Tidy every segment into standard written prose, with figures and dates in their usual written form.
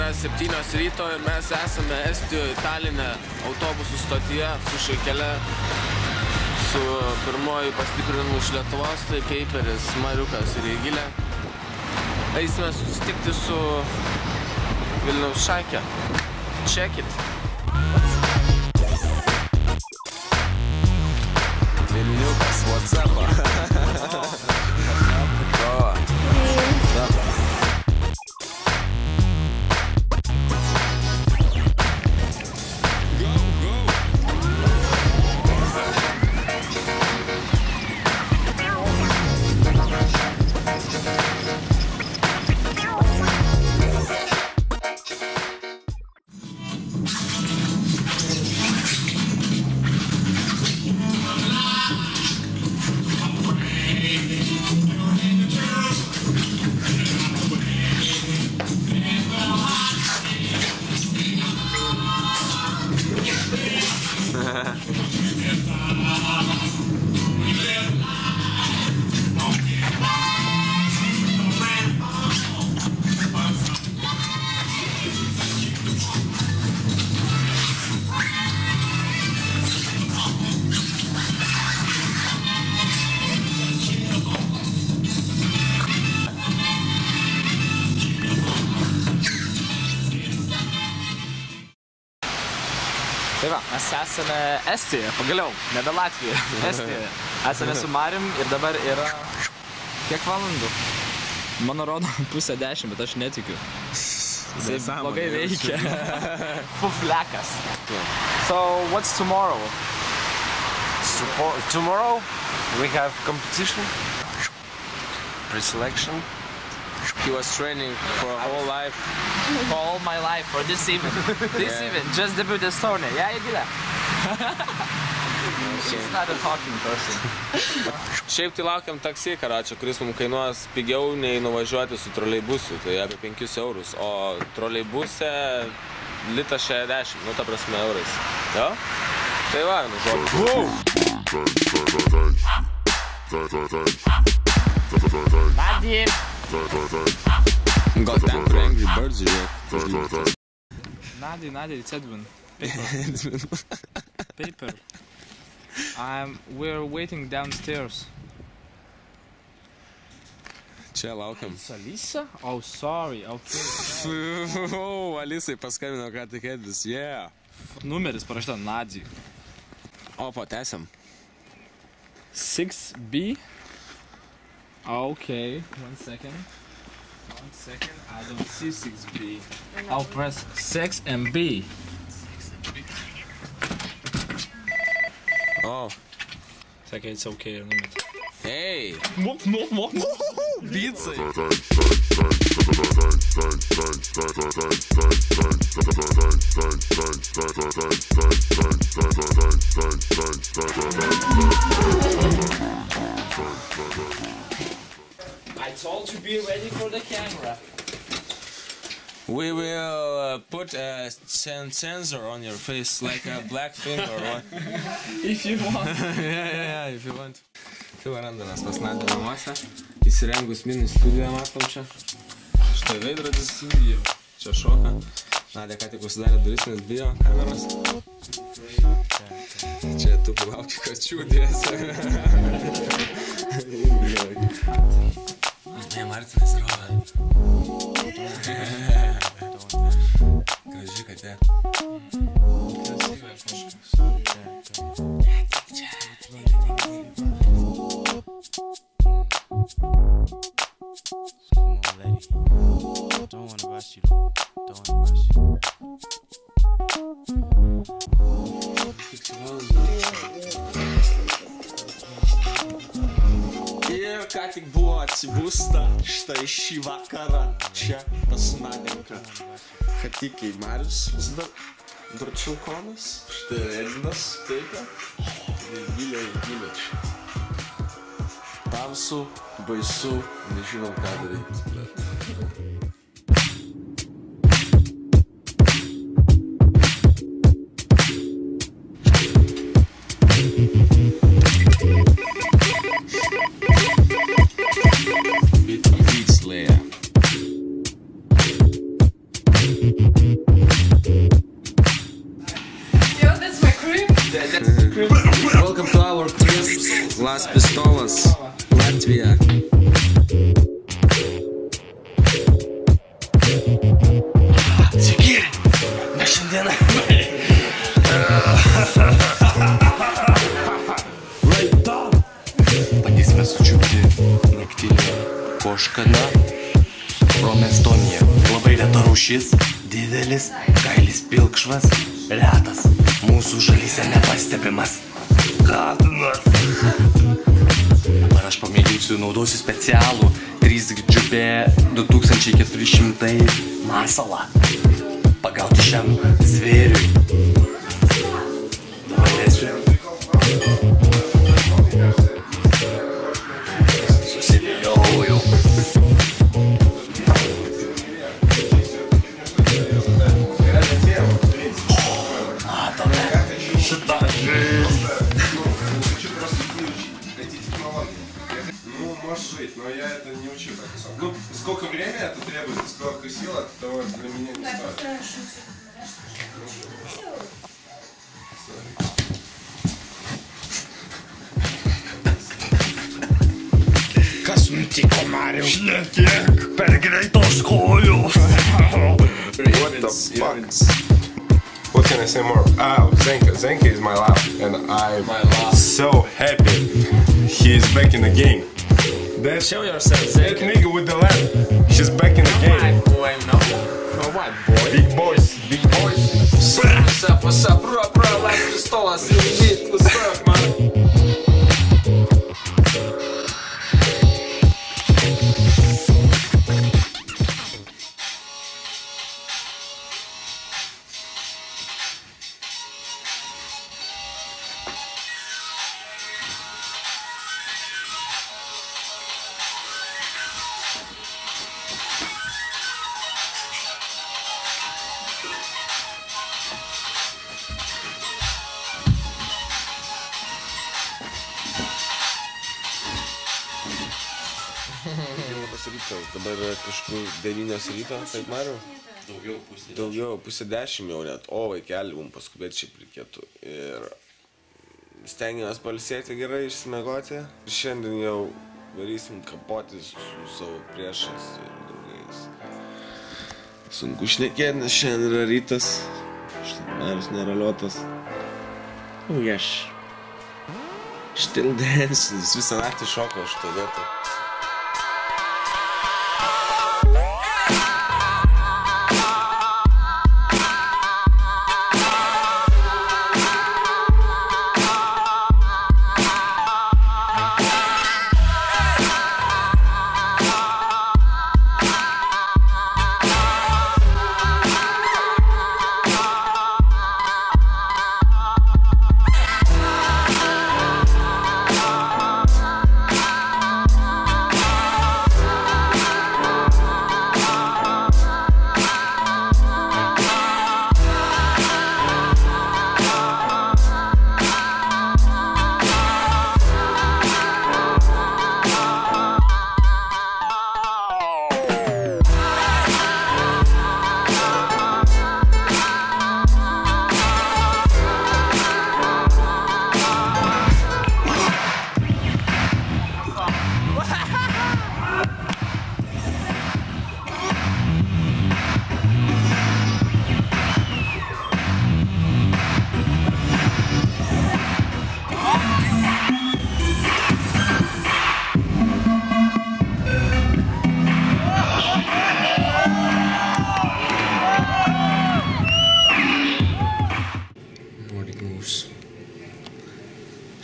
yra 7 ryto ir mes esame Estijoje, Taline, autobusų stotyje su Šaikele, su pirmoju pastiprinimu iš Lietuvos, tai Peiperis, Mariukas ir Eigilė. Eisime susitikti su Vilniaus Šaike. Check it! Vilniukas, what's up? Tai va, mes esame Estijoje, pagaliau, nebe Latvijoje, Estijoje. Esame su Marium ir dabar yra... Kiek valandų? Mano rodo 9:30, bet aš netikiu. Jisai blogai veikia. Fuflekas. So, what's tomorrow? Tomorrow we have competition, pre-selection. He was training for a whole life. For all my life, for this event. This event, just debut Estonia. Yeah, Eigilė? She's not a talking person. Šiaip tai laukiam taksi, karačio, kuris mums kainuos pigiau nei nuvažiuoti su troleibusu, tai apie 5 eurus, o troleibuse litas 60, nu ta prasme eurais. Jo? Tai va, nu žodžiu. Nadi! Got down to Angry Birds, yeah. Nadi, it's Edwin. Paper. We're waiting downstairs. Čia laukiam. Alisa? Oh, sorry, okay. Alisai paskambino ką tik Edvis, yeah. Numeris parašyta Nadi. O, patęsiam. 6B. Okay, one second, I don't see 6B. I'll press 6 and B. Oh. Okay, it's okay. Hey! No. Pizza! I told you be ready for the camera. We will put a sensor on your face, like a black thing or what? If you want. Yeah, if you want. Tai varandanas pas Nadį namuose, įsirengus mini studiją matom čia. Štai veidrodis, čia šoka. Nadė ką tik užsidarė duris, nes bijo kameras. Čia tu lauki kačių dėsi. Ne, Martinas rodo. Graži katė. Krasyvė kažkas. Netik čia. Come on, lady. Don't wanna rush you. Don't wanna rush you. Ir ką tik buvo atsibusta štai šį vakarą čia pas Nadinką. Hatikiai Marius, Dročilkonas, štai Edvinas, Peipa. Gilė čia. Tamsu, baisu, nežinom ką daryti. Beat Slayer. Welcome to our quiz. Las Pistolas, Latvija. Sveiki, mes šiandieną. Bandysime sučiupti naktinį koškaną. Romestonija. Labai reta rūšis, didelis, kailis pilkšvas, retas, mūsų šalyse nepastebimas. Katinas. Dabar aš pamėginsiu, naudosiu specialų 3GP 2400 masalą pagauti šiam zvėriui. Dabar lesiu. Susiviliojau. Matome šitą žaizdą. Ну, можешь жить, но я это не учу так. Ну, сколько времени это требует, сколько сил, это того для меня не стоит. Kas nutiko, Mariau? Šnekėk per greitos kojos. What the fuck? What can I say more? Oh, Zenka is my love, and I'm so happy he is back in the game. Show yourself, That nigga with the lamp, she's back in the game. boy, no? Oh, what boy? Big boys, big boys. What's up, bro, Las Pistolas, you beat, what's up, man? Rytas, dabar yra kažkur 9 ryto, taip Mariau? Daugiau, pusė 10 jau net, o vaikelį mums paskubėti šiaip reikėtų. Ir stengiamės pailsėti gerai, išsimegoti. Ir šiandien jau varysim kapotis su savo priešais ir draugais. Sunku šnekėti, nes šiandien yra rytas. Štai Marius neraliotas. Oh yes. Still dancing, jis visą naktį šoko šitą vietą.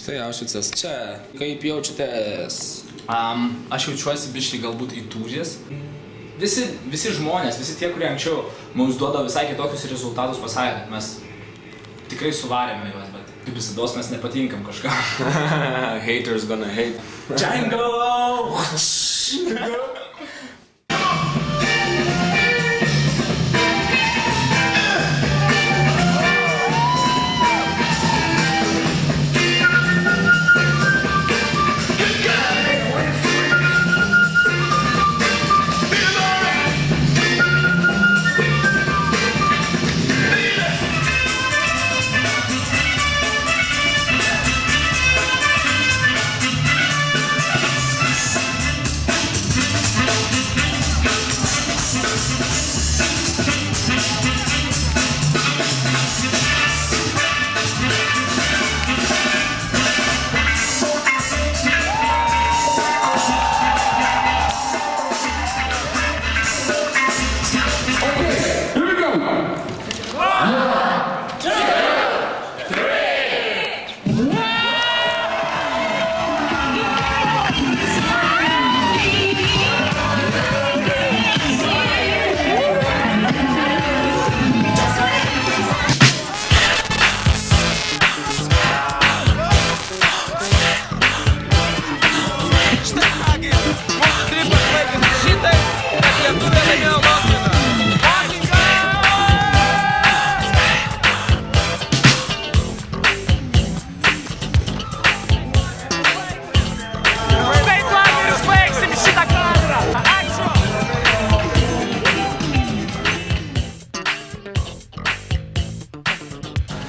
Štai Aušvicas čia. Kaip jaučiatės? Aš jaučiuosi biškai galbūt įtūžęs. Visi žmonės, visi tie, kurie anksčiau mums duoda visai kitokius rezultatus, pasakė, kad mes tikrai suvarėme juos, bet kaip visados mes nepatinkam kažką. Haters gonna hate. Django!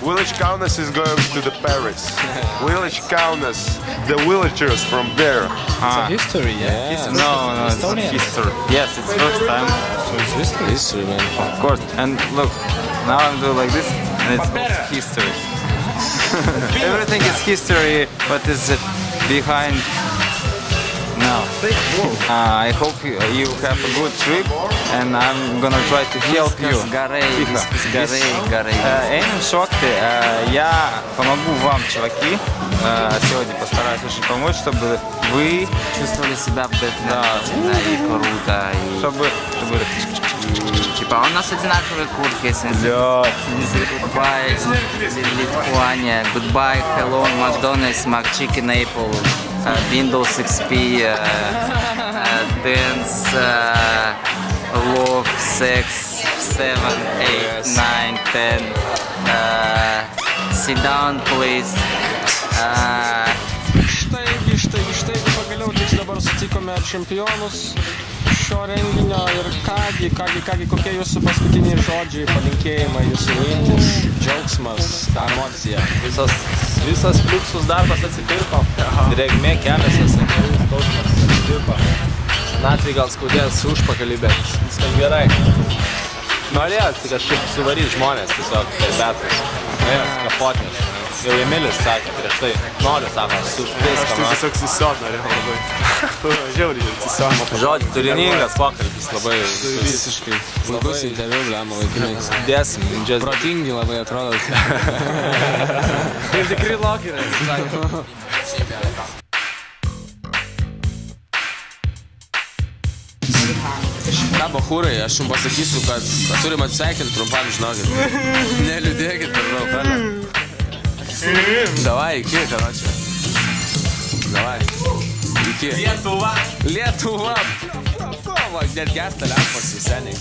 Village Kaunas is going to the Paris. Village Kaunas, the villagers from there. History, yeah. No, it's not history. Yes, it's first time. It's history, man. Of course. And look, now I'm doing like this, and it's also history. Everything is history, but is behind now. I hope you have a good trip, and I'm gonna try to help you. Эмин Шокти, я помогу вам, чуваки. Сегодня постараюсь очень помочь, чтобы вы чувствовали себя вдохновенно и круто. Чтобы Типа, у нас одинаковые куртки, если Goodbye, Lithuania, Goodbye, Hello, McDonald's, McChicken, Apple, Windows XP, Dance, Love, Sex, 7, 8, 9, 10, Sit down, please. Štai pagaliau dabar sutikome čempionus šio renginio ir kągi, kokie jūsų paskutiniai žodžiai, palinkėjimai, jūsų mintys, džiaugsmas, emocija. Visas fliuksus darbas atsipirko, drėgmė keliasi, skausmas atsipirko. Senatvėj gal skaudės užpakalį, bet viskas gerai. Norėjosi kažkaip suvaryti žmonės tiesiog per betrus. Norėjosi kapotnės. Jau Emilis sakė prieš tai, noriu, sako, viską. Aš tiesiog sisiot norėjau labai. Žiauriai sisiot. Žodžiu, turiningas pokalbis, labai Visiškai. Puikus interviu, blemo vaikinai. dėsim. Protingi labai atrodo. Ir tikrai lokinas, sakė. Ką, bachūrai, aš jums pasakysiu, kad turim atsveikinti trumpam, žinokit. Neliūdėkit per daug, pelė. Davai, iki, karočią. Davai. Iki. Lietuva! Lietuva! Net gesta lempos seniai.